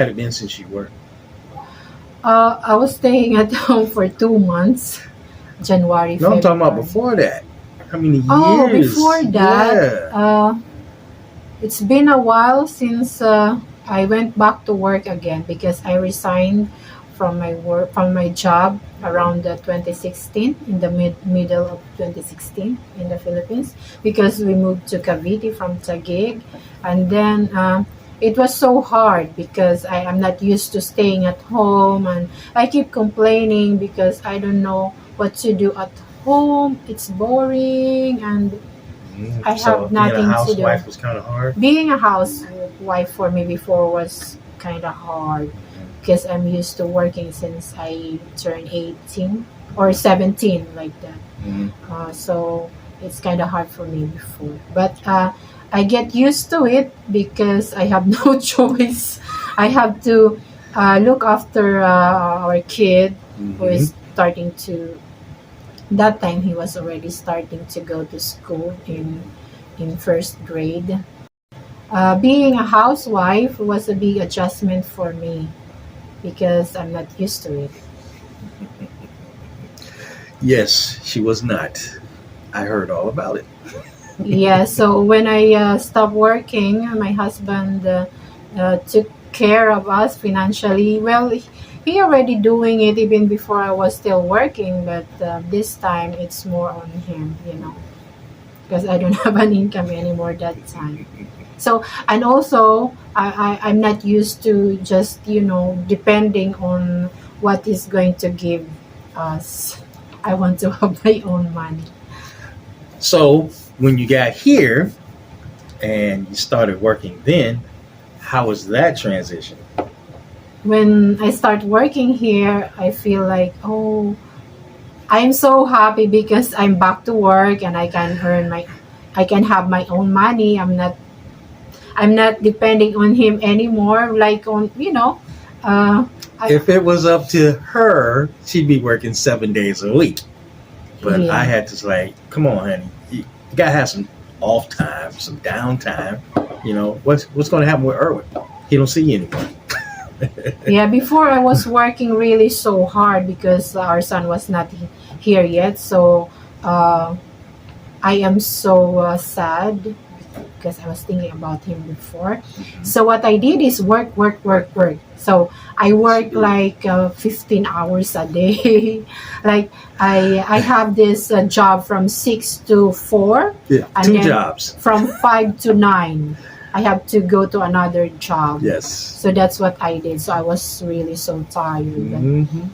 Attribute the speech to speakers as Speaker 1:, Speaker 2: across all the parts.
Speaker 1: Had it been since you worked?
Speaker 2: I was staying at home for 2 months, January,
Speaker 1: No, I'm talking about
Speaker 2: February.
Speaker 1: before that. How many
Speaker 2: Oh,
Speaker 1: years?
Speaker 2: before that,
Speaker 1: Yeah.
Speaker 2: it's been a while since I went back to work again because I resigned from my job around 2016, in the middle of 2016 in the Philippines, because we moved to Cavite from Taguig. And then it was so hard because I am not used to staying at home, and I keep complaining because I don't know what to do at home. It's boring and I
Speaker 1: So
Speaker 2: have
Speaker 1: being a
Speaker 2: nothing to do.
Speaker 1: housewife was kind of hard.
Speaker 2: Being a housewife for me before was kind of hard because I'm used to working since I turned 18 or 17, like that.
Speaker 1: Mm-hmm.
Speaker 2: So it's kind of hard for me before. But I get used to it because I have no choice. I have to look after our kid who is starting to, that time he was already starting to go to school in first grade. Being a housewife was a big adjustment for me because I'm not used to it.
Speaker 1: Yes, she was not. I heard all about it.
Speaker 2: Yeah, so when I stopped working, my husband took care of us financially. Well, he already doing it even before I was still working, but this time it's more on him, because I don't have an income anymore that time. So, and also I'm not used to just depending on what is going to give us. I want to have my own money.
Speaker 1: So when you got here and you started working then, how was that transition?
Speaker 2: When I start working here, I feel like, oh, I'm so happy because I'm back to work and I can have my own money. I'm not depending on him anymore, like on,
Speaker 1: If it was up to her, she'd be working 7 days a week. But I
Speaker 2: yeah.
Speaker 1: had to like, come on, honey, you gotta have some off time, some downtime. What's going to happen with Erwin? He don't see you anymore.
Speaker 2: Yeah, before I was working really so hard because our son was not here yet. So I am so sad because I was thinking about him before. So what I did is work, work, work, work. So I work like 15 hours a day. Like I have this job from 6 to 4.
Speaker 1: Yeah,
Speaker 2: and
Speaker 1: two
Speaker 2: then
Speaker 1: jobs.
Speaker 2: From 5 to 9, I have to go to another job.
Speaker 1: Yes.
Speaker 2: So that's what I did. So I was really so tired.
Speaker 1: Mm-hmm.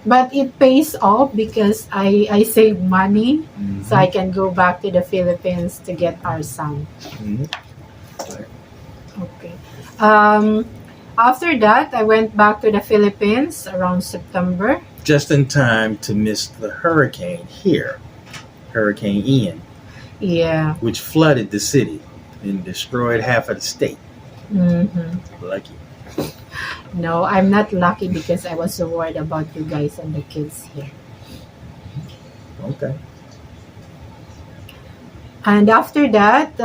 Speaker 2: But it pays off because I save money,
Speaker 1: Mm-hmm.
Speaker 2: so I can go back to the Philippines to get our son.
Speaker 1: Mm-hmm.
Speaker 2: Okay. After that, I went back to the Philippines around September.
Speaker 1: Just in time to miss the hurricane here, Hurricane Ian.
Speaker 2: Yeah.
Speaker 1: Which flooded the city and destroyed half of the state.
Speaker 2: Mm-hmm.
Speaker 1: Lucky.
Speaker 2: No, I'm not lucky because I was so worried about you guys and the kids here.
Speaker 1: Okay.
Speaker 2: And after that,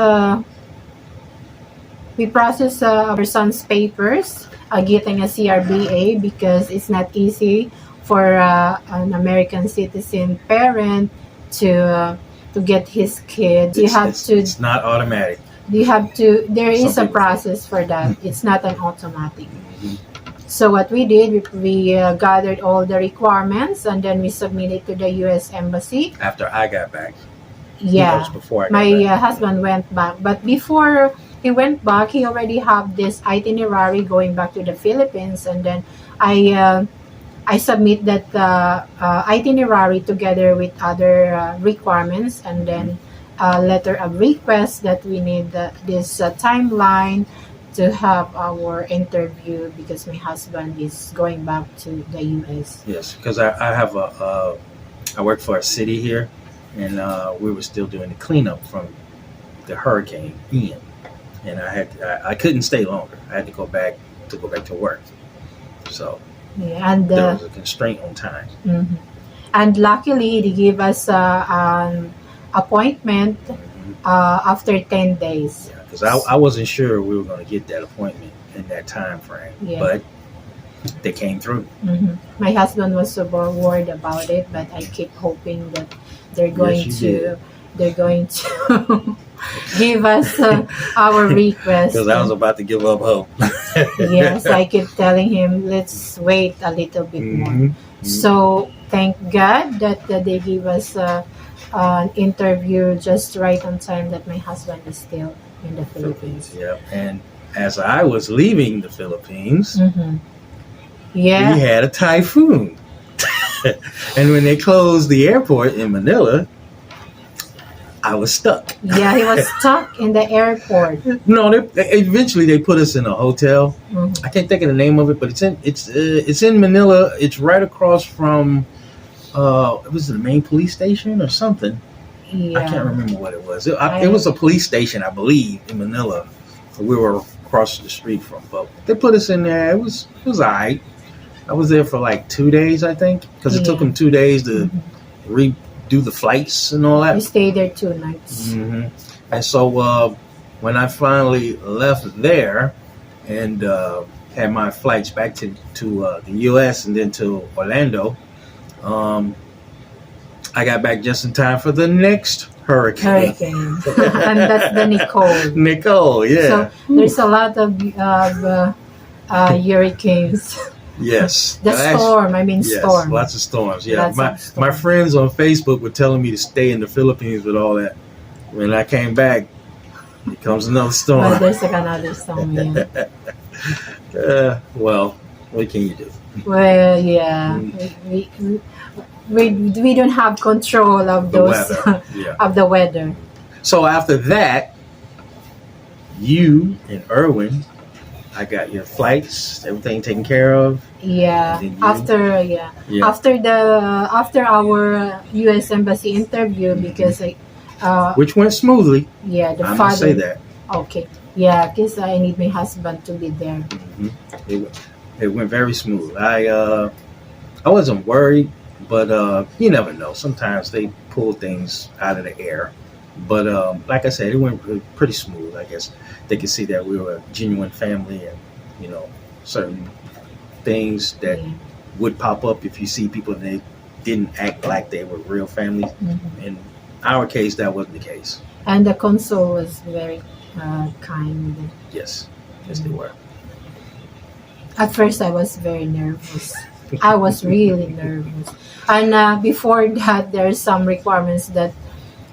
Speaker 2: we process our son's papers, getting a CRBA, because it's not easy for an American citizen parent to get his kids.
Speaker 1: It's not automatic.
Speaker 2: There is a process for that. It's not an automatic. So what we did, we gathered all the requirements and then we submitted to the U.S. Embassy.
Speaker 1: After I got back.
Speaker 2: Yeah.
Speaker 1: That was before I got
Speaker 2: My
Speaker 1: back.
Speaker 2: husband went back. But before he went back, he already had this itinerary going back to the Philippines. And then I submit that itinerary together with other requirements, and then a letter of request that we need this timeline to have our interview because my husband is going back to the U.S.
Speaker 1: Yes, because I have I work for a city here, and we were still doing the cleanup from the Hurricane Ian, and I couldn't stay longer. I had to go back to work. So
Speaker 2: yeah, and
Speaker 1: there was a constraint on time.
Speaker 2: Mm-hmm. And luckily, they gave us an appointment after 10 days.
Speaker 1: Yeah, because I wasn't sure we were going to get that appointment, and that time frame.
Speaker 2: Yeah.
Speaker 1: But they came through.
Speaker 2: My husband was so worried about it, but I keep hoping that they're going
Speaker 1: Yes, you
Speaker 2: to they're going to give us our request.
Speaker 1: Because I was about to give up hope.
Speaker 2: Yes, I keep telling him, let's wait a little bit more.
Speaker 1: Mhm.
Speaker 2: So thank God that they give us an interview just right on time that my husband is still in the Philippines.
Speaker 1: Yeah. And as I was leaving the Philippines,
Speaker 2: Mm-hmm. Yeah.
Speaker 1: we had a typhoon. And when they closed the airport in Manila, I was stuck.
Speaker 2: Yeah, he was stuck in the airport.
Speaker 1: No, eventually they put us in a hotel.
Speaker 2: Mhm.
Speaker 1: I can't think of the name of it, but it's in Manila. It's right across from it was the main police station or something.
Speaker 2: Yeah.
Speaker 1: I can't remember what it was. It was a police station, I believe, in Manila. We were across the street from, but they put us in there. It was alright. I was there for like 2 days, I think, because it took
Speaker 2: Yeah.
Speaker 1: them 2 days to
Speaker 2: Mhm.
Speaker 1: redo the flights and all
Speaker 2: We
Speaker 1: that.
Speaker 2: stayed there 2 nights.
Speaker 1: Hmm. And so when I finally left there and had my flights back to the U.S. and then to Orlando, I got back just in time for the next hurricane.
Speaker 2: Hurricane. And that's the Nicole.
Speaker 1: Nicole, yeah.
Speaker 2: So there's a lot of hurricanes.
Speaker 1: Yes.
Speaker 2: The storm, I mean
Speaker 1: Yes,
Speaker 2: storm.
Speaker 1: lots of storms. Yeah,
Speaker 2: Lots
Speaker 1: my
Speaker 2: of storm.
Speaker 1: my friends on Facebook were telling me to stay in the Philippines with all that. When I came back, here comes another
Speaker 2: But
Speaker 1: storm.
Speaker 2: there's like another storm, yeah.
Speaker 1: Well, what can you do?
Speaker 2: Well, yeah. We don't have control of
Speaker 1: The
Speaker 2: those
Speaker 1: weather. Yeah.
Speaker 2: of the weather.
Speaker 1: So after that, you and Erwin, I got your flights, everything taken care of.
Speaker 2: Yeah.
Speaker 1: And then you-
Speaker 2: After after our U.S. Embassy interview, because
Speaker 1: Which went smoothly.
Speaker 2: yeah, the
Speaker 1: I
Speaker 2: father.
Speaker 1: must say that.
Speaker 2: Okay. Yeah, because I need my husband to be there.
Speaker 1: It went very smooth. I wasn't worried, but you never know. Sometimes they pull things out of the air. But like I said, it went pretty smooth. I guess they could see that we were a genuine family, and certain things that
Speaker 2: Yeah.
Speaker 1: would pop up if you see people and they didn't act like they were real family.
Speaker 2: Mhm.
Speaker 1: In our case, that wasn't the case.
Speaker 2: And the consul was very kind.
Speaker 1: Yes, they were.
Speaker 2: At first, I was very nervous. I was really nervous. And before that, there are some requirements that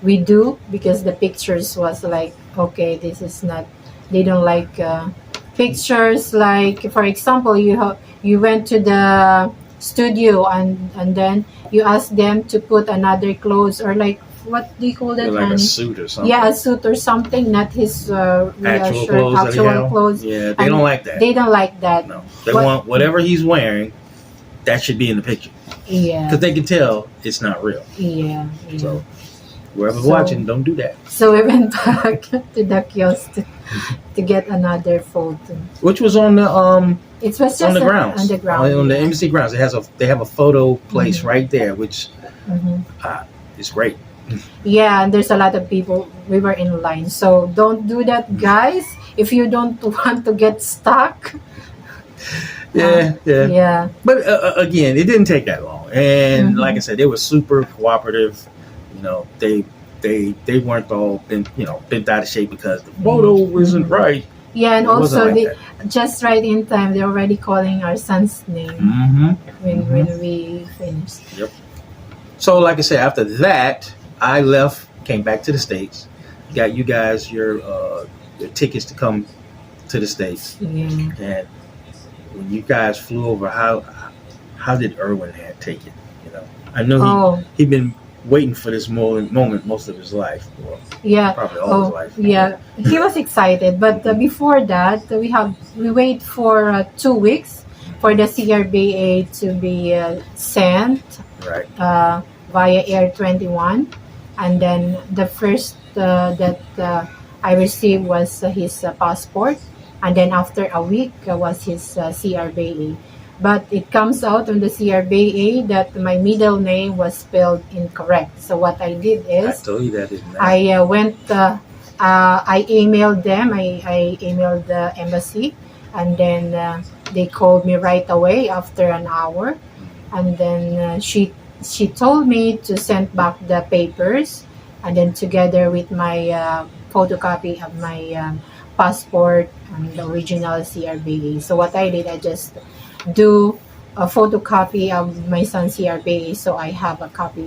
Speaker 2: we do because the pictures was like, okay, this is not. They don't like pictures. Like, for example, you went to the studio and then you ask them to put another clothes or like what do you call that?
Speaker 1: Like a suit or something.
Speaker 2: Yeah, a suit or something, not his real
Speaker 1: Actual
Speaker 2: shirt,
Speaker 1: clothes. that he
Speaker 2: actual
Speaker 1: had.
Speaker 2: clothes.
Speaker 1: Yeah, they
Speaker 2: And
Speaker 1: don't like that.
Speaker 2: They don't like that.
Speaker 1: No, they
Speaker 2: What-
Speaker 1: want whatever he's wearing. That should be in the picture
Speaker 2: Yeah,
Speaker 1: because they can tell it's not real.
Speaker 2: yeah.
Speaker 1: So whoever's
Speaker 2: So-
Speaker 1: watching, don't do that.
Speaker 2: So we went back to the kiosk to get another photo.
Speaker 1: Which was on the
Speaker 2: It was just
Speaker 1: on the grounds,
Speaker 2: on the ground.
Speaker 1: on the embassy grounds. They have a photo place
Speaker 2: Mhm.
Speaker 1: right there, which
Speaker 2: Mhm.
Speaker 1: is great.
Speaker 2: Yeah, and there's a lot of people. We were in line, so don't do that, guys. If you don't want to get stuck.
Speaker 1: Yeah.
Speaker 2: Yeah.
Speaker 1: But again, it didn't take that long, and
Speaker 2: Mhm.
Speaker 1: like I said, they were super cooperative. They weren't all bent out of shape because the photo wasn't right.
Speaker 2: Yeah, and
Speaker 1: It wasn't
Speaker 2: also
Speaker 1: like
Speaker 2: they
Speaker 1: that.
Speaker 2: just right in time. They're already calling our son's name
Speaker 1: Mm-hmm.
Speaker 2: when we finished.
Speaker 1: So, like I said, after that, I left, came back to the States, got you guys your tickets to come to the States,
Speaker 2: Yeah.
Speaker 1: and when you guys flew over, how did Erwin take it? I know
Speaker 2: Oh,
Speaker 1: he'd been waiting for this moment most of his life, well,
Speaker 2: yeah.
Speaker 1: probably all his
Speaker 2: Oh,
Speaker 1: life.
Speaker 2: yeah. He was excited, but before that, we wait for 2 weeks for the CRBA to be sent
Speaker 1: Right.
Speaker 2: via Air 21, and then the first that I received was his passport, and then after a week was his CRBA. But it comes out on the CRBA that my middle name was spelled incorrect. So what I did
Speaker 1: I
Speaker 2: is
Speaker 1: told you that, didn't I?
Speaker 2: I went. I emailed them. I emailed the embassy, and then they called me right away after an hour, and then she told me to send back the papers, and then together with my photocopy of my passport and the original CRBA. So what I did, I just do a photocopy of my son's CRBA, so I have a copy